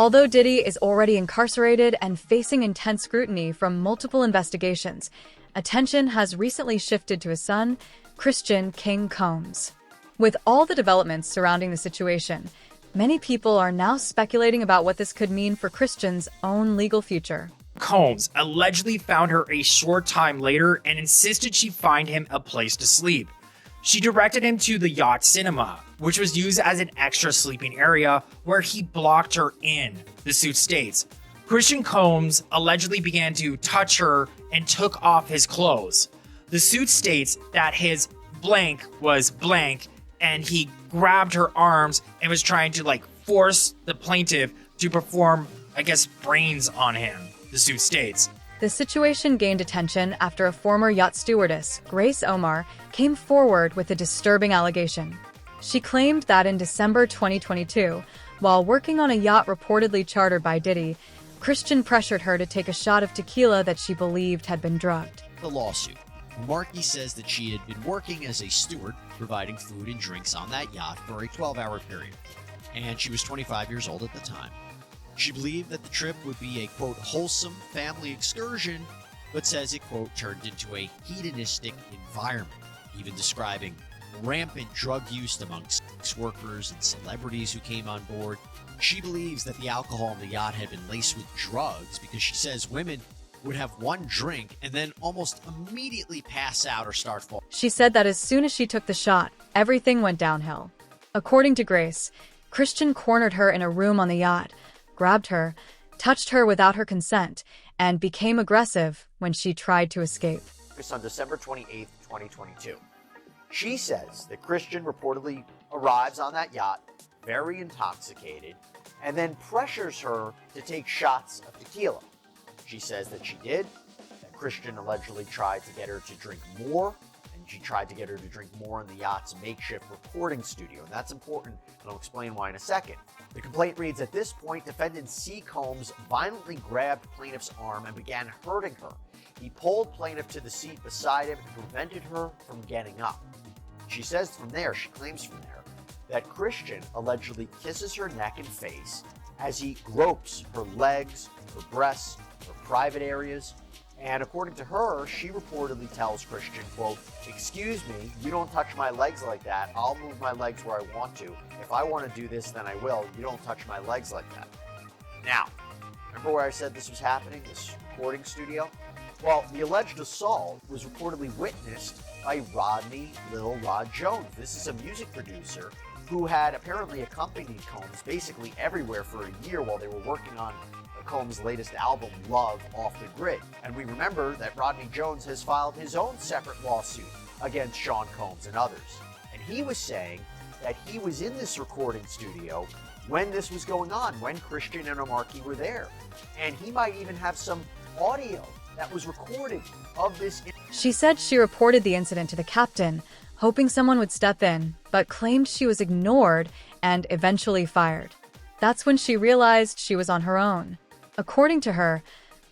Although Diddy is already incarcerated and facing intense scrutiny from multiple investigations, attention has recently shifted to his son, Christian King Combs. With all the developments surrounding the situation, many people are now speculating about what this could mean for Christian's own legal future. Combs allegedly found her a short time later and insisted she find him a place to sleep. She directed him to the yacht cinema, which was used as an extra sleeping area where he blocked her in, the suit states. Christian Combs allegedly began to touch her and took off his clothes. The suit states that his blank was blank and he grabbed her arms and was trying to force the plaintiff to perform, brains on him, the suit states. The situation gained attention after a former yacht stewardess, Grace Omar, came forward with a disturbing allegation. She claimed that in December 2022, while working on a yacht reportedly chartered by Diddy, Christian pressured her to take a shot of tequila that she believed had been drugged. The lawsuit. Markey says that she had been working as a steward, providing food and drinks on that yacht for a 12-hour period, and she was 25 years old at the time. She believed that the trip would be a, quote, wholesome family excursion, but says it, quote, turned into a hedonistic environment, even describing rampant drug use amongst sex workers and celebrities who came on board. She believes that the alcohol on the yacht had been laced with drugs because she says women would have one drink and then almost immediately pass out or start falling. She said that as soon as she took the shot, everything went downhill. According to Grace, Christian cornered her in a room on the yacht, grabbed her, touched her without her consent, and became aggressive when she tried to escape. On December 28, 2022. She says that Christian reportedly arrives on that yacht, very intoxicated, and then pressures her to take shots of tequila. She says that she did, that Christian allegedly tried to get her to drink more, and she tried to get her to drink more in the yacht's makeshift recording studio. And that's important, and I'll explain why in a second. The complaint reads, at this point, defendant C. Combs violently grabbed plaintiff's arm and began hurting her. He pulled plaintiff to the seat beside him and prevented her from getting up. She says she claims from there, that Christian allegedly kisses her neck and face as he gropes her legs, her breasts, her private areas. And according to her, she reportedly tells Christian, quote, excuse me, you don't touch my legs like that. I'll move my legs where I want to. If I want to do this, then I will. You don't touch my legs like that. Now, remember where I said this was happening, this recording studio? Well, the alleged assault was reportedly witnessed by Rodney Lil Rod Jones. This is a music producer who had apparently accompanied Combs basically everywhere for a year while they were working on Combs' latest album, Love Off the Grid. And we remember that Rodney Jones has filed his own separate lawsuit against Sean Combs and others. And he was saying that he was in this recording studio when this was going on, when Christian and Markey were there. And he might even have some audio that was recorded of this. She said she reported the incident to the captain, hoping someone would step in, but claimed she was ignored and eventually fired. That's when she realized she was on her own. According to her,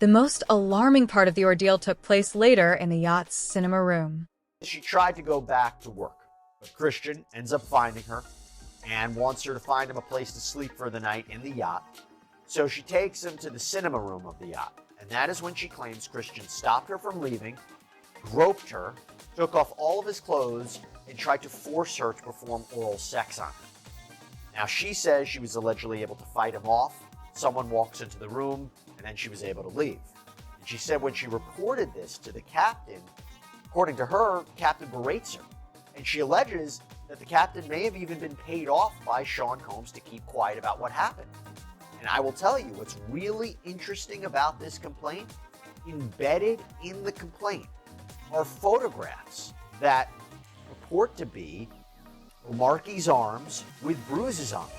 the most alarming part of the ordeal took place later in the yacht's cinema room. She tried to go back to work, but Christian ends up finding her and wants her to find him a place to sleep for the night in the yacht. So she takes him to the cinema room of the yacht. And that is when she claims Christian stopped her from leaving, groped her, took off all of his clothes, and tried to force her to perform oral sex on her. Now, she says she was allegedly able to fight him off. Someone walks into the room, and then she was able to leave. And she said when she reported this to the captain, according to her, the captain berates her. And she alleges that the captain may have even been paid off by Sean Combs to keep quiet about what happened. And I will tell you what's really interesting about this complaint. Embedded in the complaint are photographs that purport to be Markey's arms with bruises on them.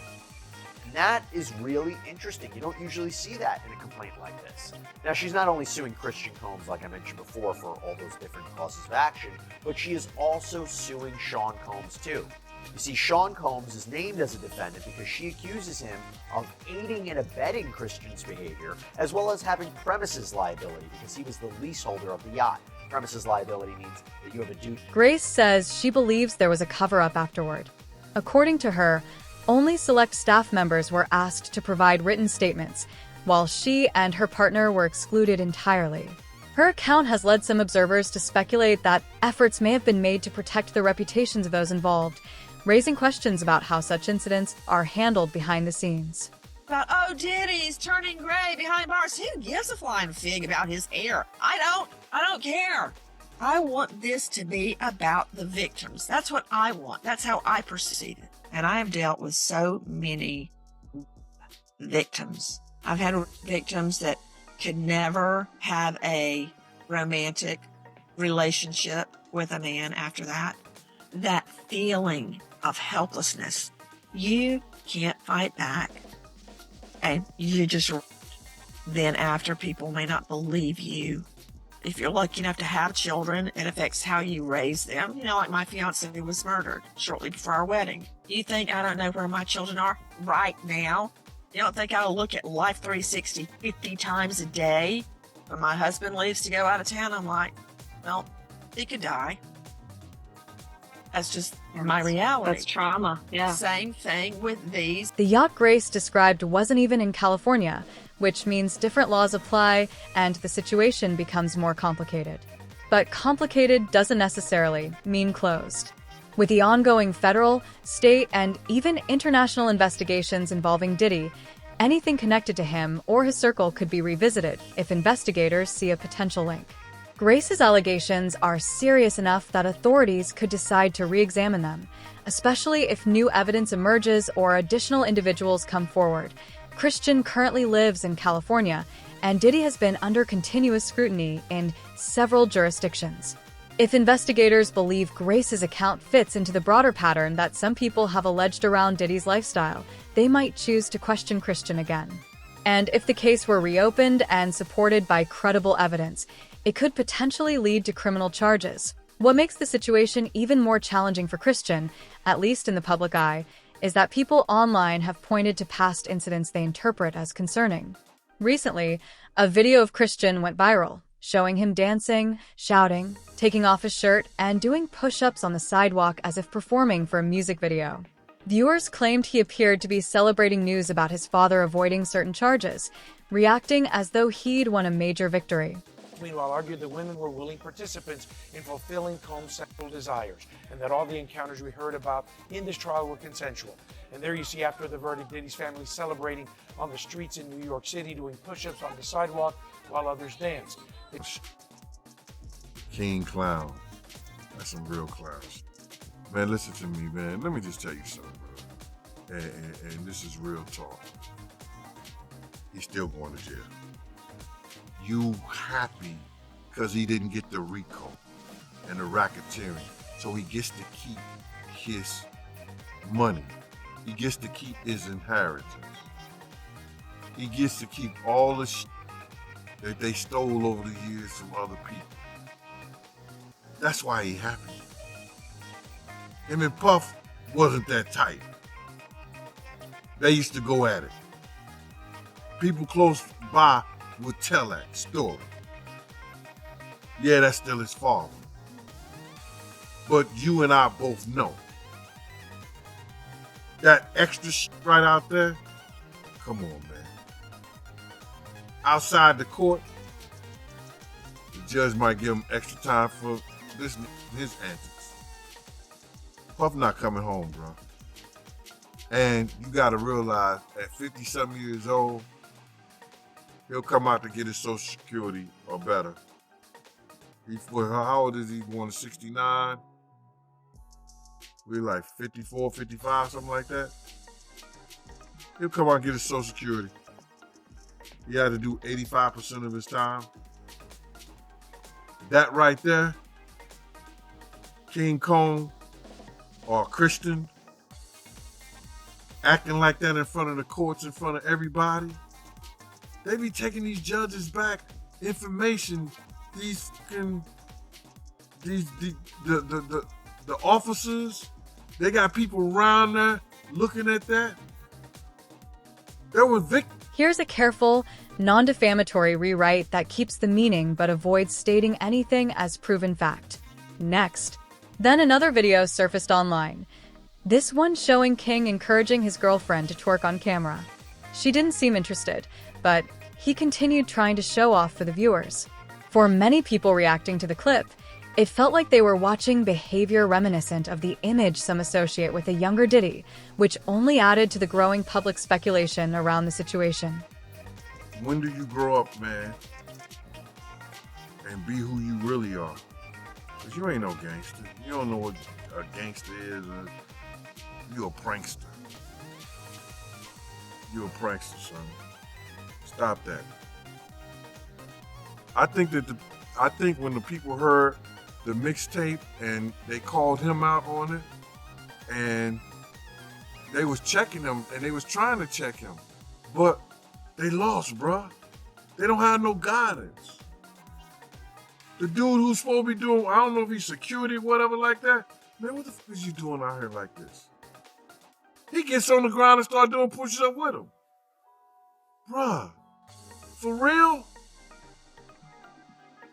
And that is really interesting. You don't usually see that in a complaint like this. Now, she's not only suing Christian Combs, like I mentioned before, for all those different causes of action, but she is also suing Sean Combs too. You see, Sean Combs is named as a defendant because she accuses him of aiding and abetting Christian's behavior, as well as having premises liability because he was the leaseholder of the yacht. Premises liability means that you have a duty. Grace says she believes there was a cover-up afterward. According to her, Only select staff members were asked to provide written statements, while she and her partner were excluded entirely. Her account has led some observers to speculate that efforts may have been made to protect the reputations of those involved, raising questions about how such incidents are handled behind the scenes. About, oh, Diddy's turning gray behind bars. Who gives a flying fig about his hair? I don't care. I want this to be about the victims. That's what I want. That's how I perceive it. And I have dealt with so many victims. I've had victims that could never have a romantic relationship with a man after that. That feeling of helplessness. You can't fight back. And you just, then after, people may not believe you. If you're lucky enough to have children, it affects how you raise them. You know, like my fiance was murdered shortly before our wedding. You think I don't know where my children are right now? You don't think I'll look at Life 360 50 times a day? When my husband leaves to go out of town, I'm like, well, he could die. That's just my reality. That's trauma, yeah. Same thing with these. The yacht Grace described wasn't even in California, which means different laws apply and the situation becomes more complicated. But complicated doesn't necessarily mean closed. With the ongoing federal, state, and even international investigations involving Diddy, anything connected to him or his circle could be revisited if investigators see a potential link. Grace's allegations are serious enough that authorities could decide to re-examine them, especially if new evidence emerges or additional individuals come forward. Christian currently lives in California, and Diddy has been under continuous scrutiny in several jurisdictions. If investigators believe Grace's account fits into the broader pattern that some people have alleged around Diddy's lifestyle, they might choose to question Christian again. And if the case were reopened and supported by credible evidence, it could potentially lead to criminal charges. What makes the situation even more challenging for Christian, at least in the public eye, is that people online have pointed to past incidents they interpret as concerning. Recently, a video of Christian went viral, showing him dancing, shouting, taking off his shirt, and doing push-ups on the sidewalk as if performing for a music video. Viewers claimed he appeared to be celebrating news about his father avoiding certain charges, reacting as though he'd won a major victory. Meanwhile, argued that women were willing participants in fulfilling Combs' sexual desires, and that all the encounters we heard about in this trial were consensual. And there you see, after the verdict, Diddy's family celebrating on the streets in New York City, doing push-ups on the sidewalk while others danced. King clown. That's some real clowns. Man, listen to me, man. Let me just tell you something, bro. And this is real talk. He's still going to jail. You happy because he didn't get the RICO and the racketeering. So he gets to keep his money. He gets to keep his inheritance. He gets to keep all the shit that they stole over the years from other people. That's why he happy. Him and Puff wasn't that tight. They used to go at it. People close by would tell that story. Yeah, that's still his father. But you and I both know that extra shit right out there, come on, man. Outside the court, the judge might give him extra time for his antics. Puff not coming home, bro. And you gotta realize, at 50-something years old, he'll come out to get his Social Security or better. How old is he? Going to 69? We're like 54, 55, something like that. He'll come out and get his Social Security. He had to do 85% of his time. That right there, King Kong or Christian, acting like that in front of the courts, in front of everybody. They be taking these judges back information. The officers, they got people around there looking at that. There were victims. Here's a careful, non-defamatory rewrite that keeps the meaning but avoids stating anything as proven fact. Next. Then another video surfaced online. This one showing King encouraging his girlfriend to twerk on camera. She didn't seem interested, but he continued trying to show off for the viewers. For many people reacting to the clip, it felt like they were watching behavior reminiscent of the image some associate with a younger Diddy, which only added to the growing public speculation around the situation. When do you grow up, man, and be who you really are? Because you ain't no gangster. You don't know what a gangster is. You a prankster. You a prankster, son. Stop that. I think when the people heard the mixtape and they called him out on it, and they was checking him and they was trying to check him, but they lost, bruh. They don't have no guidance. The dude who's supposed to be doing, I don't know if he's security or whatever like that, man, what the fuck is you doing out here like this? He gets on the ground and start doing push-ups up with him. Bruh, for real?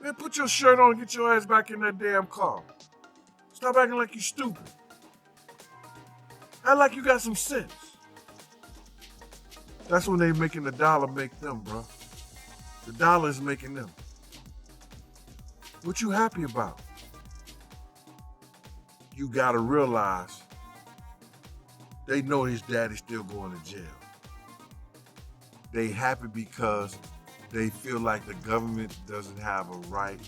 Man, put your shirt on and get your ass back in that damn car. Stop acting like you stupid. Act like you got some sense. That's when they making the dollar make them, bro. The dollar is making them. What you happy about? You gotta realize they know his daddy's still going to jail. They happy because they feel like the government doesn't have a right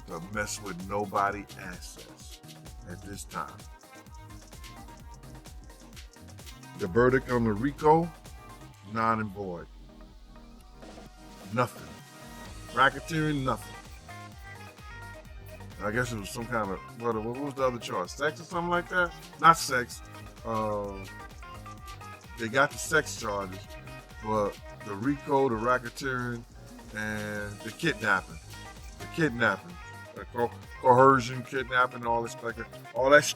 to mess with nobody's assets at this time. The verdict on the RICO, non and void. Nothing. Racketeering, nothing. I guess it was some kind of, what was the other charge? Sex or something like that? Not sex. They got the sex charges, but the RICO, the racketeering, and the kidnapping. Coercion, kidnapping, all this like all that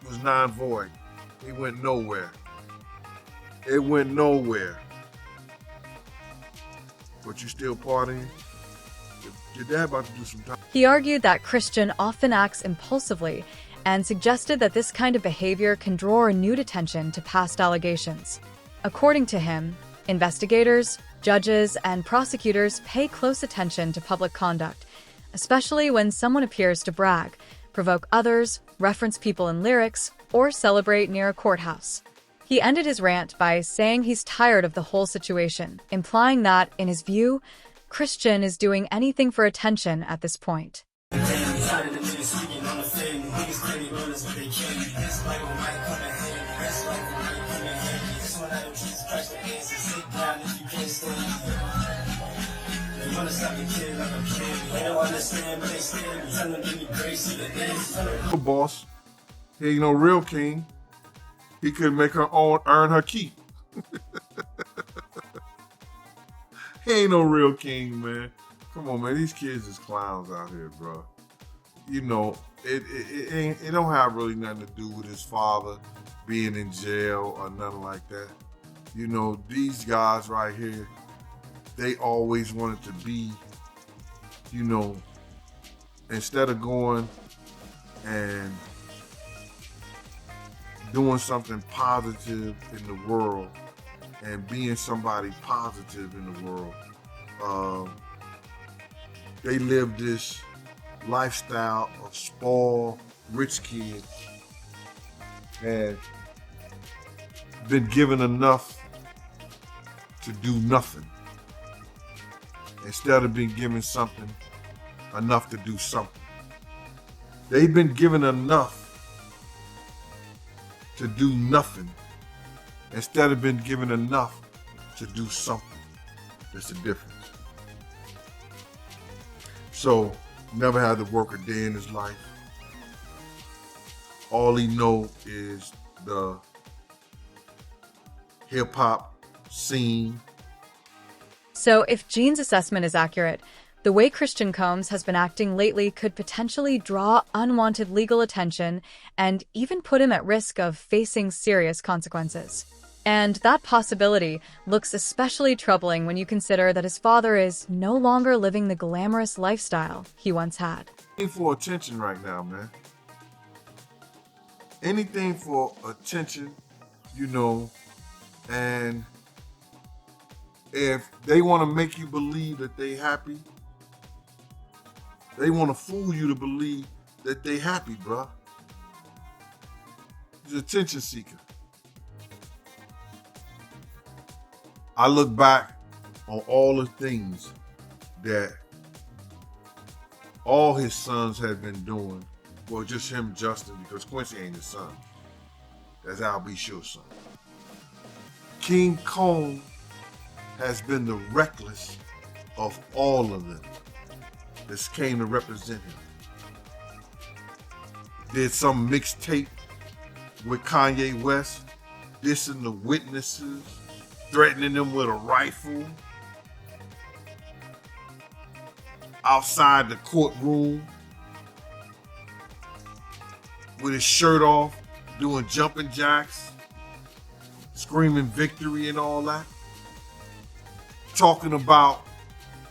was non-void. It went nowhere. It went nowhere. But you still partying? Your dad about to do some time. He argued that Christian often acts impulsively and suggested that this kind of behavior can draw renewed attention to past allegations. According to him, investigators, judges, and prosecutors pay close attention to public conduct, especially when someone appears to brag, provoke others, reference people in lyrics, or celebrate near a courthouse. He ended his rant by saying he's tired of the whole situation, implying that, in his view, Christian is doing anything for attention at this point. Boss, he ain't no real king. He could make her own earn her keep. He ain't no real king, man. Come on, man. These kids is clowns out here, bro. You know, it don't have really nothing to do with his father being in jail or nothing like that. You know, these guys right here, they always wanted to be, you know, instead of going and doing something positive in the world and being somebody positive in the world, they live this lifestyle of spoiled, rich kids and been given enough to do nothing instead of being given something enough to do something. They've been given enough to do nothing instead of being given enough to do something. There's a difference. So, never had to work a day in his life. All he know is the hip hop scene. So if Gene's assessment is accurate, the way Christian Combs has been acting lately could potentially draw unwanted legal attention and even put him at risk of facing serious consequences. And that possibility looks especially troubling when you consider that his father is no longer living the glamorous lifestyle he once had. For attention right now, man. anything for attention, you know, and if they want to make you believe that they happy, they want to fool you to believe that they happy, bruh. He's an attention seeker. I look back on all the things that all his sons have been doing. Well, just him, Justin, because Quincy ain't his son. That's Al B. Shure's son. King Cone has been the reckless of all of them. This came to represent him. Did some mixtape with Kanye West, dissing the witnesses, threatening them with a rifle. Outside the courtroom with his shirt off, doing jumping jacks, screaming victory and all that. Talking about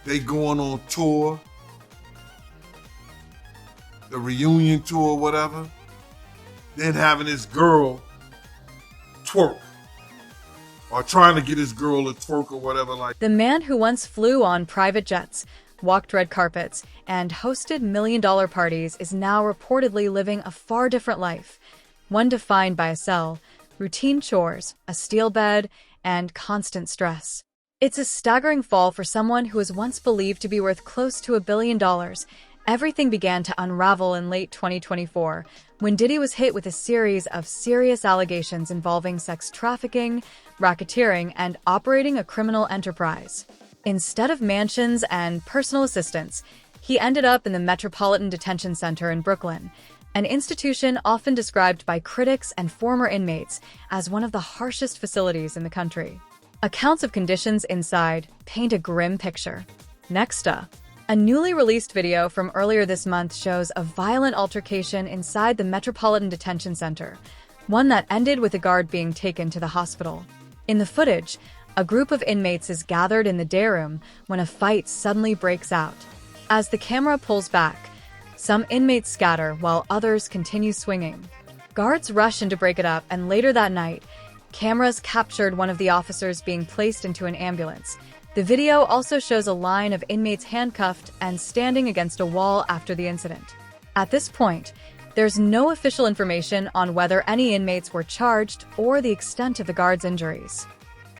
they going on tour, the reunion tour, whatever. Then having his girl twerk, or trying to get his girl to twerk or whatever. Like The man who once flew on private jets, walked red carpets, and hosted million-dollar parties is now reportedly living a far different life, one defined by a cell, routine chores, a steel bed, and constant stress. It's a staggering fall for someone who was once believed to be worth close to $1 billion. Everything began to unravel in late 2024 when Diddy was hit with a series of serious allegations involving sex trafficking, racketeering, and operating a criminal enterprise. Instead of mansions and personal assistants, he ended up in the Metropolitan Detention Center in Brooklyn, an institution often described by critics and former inmates as one of the harshest facilities in the country. Accounts of conditions inside paint a grim picture. Next up, a newly released video from earlier this month shows a violent altercation inside the Metropolitan Detention Center, one that ended with a guard being taken to the hospital. In the footage, a group of inmates is gathered in the day room when a fight suddenly breaks out. As the camera pulls back, some inmates scatter while others continue swinging. Guards rush in to break it up, and later that night, cameras captured one of the officers being placed into an ambulance. The video also shows a line of inmates handcuffed and standing against a wall after the incident. At this point, there's no official information on whether any inmates were charged or the extent of the guards' injuries.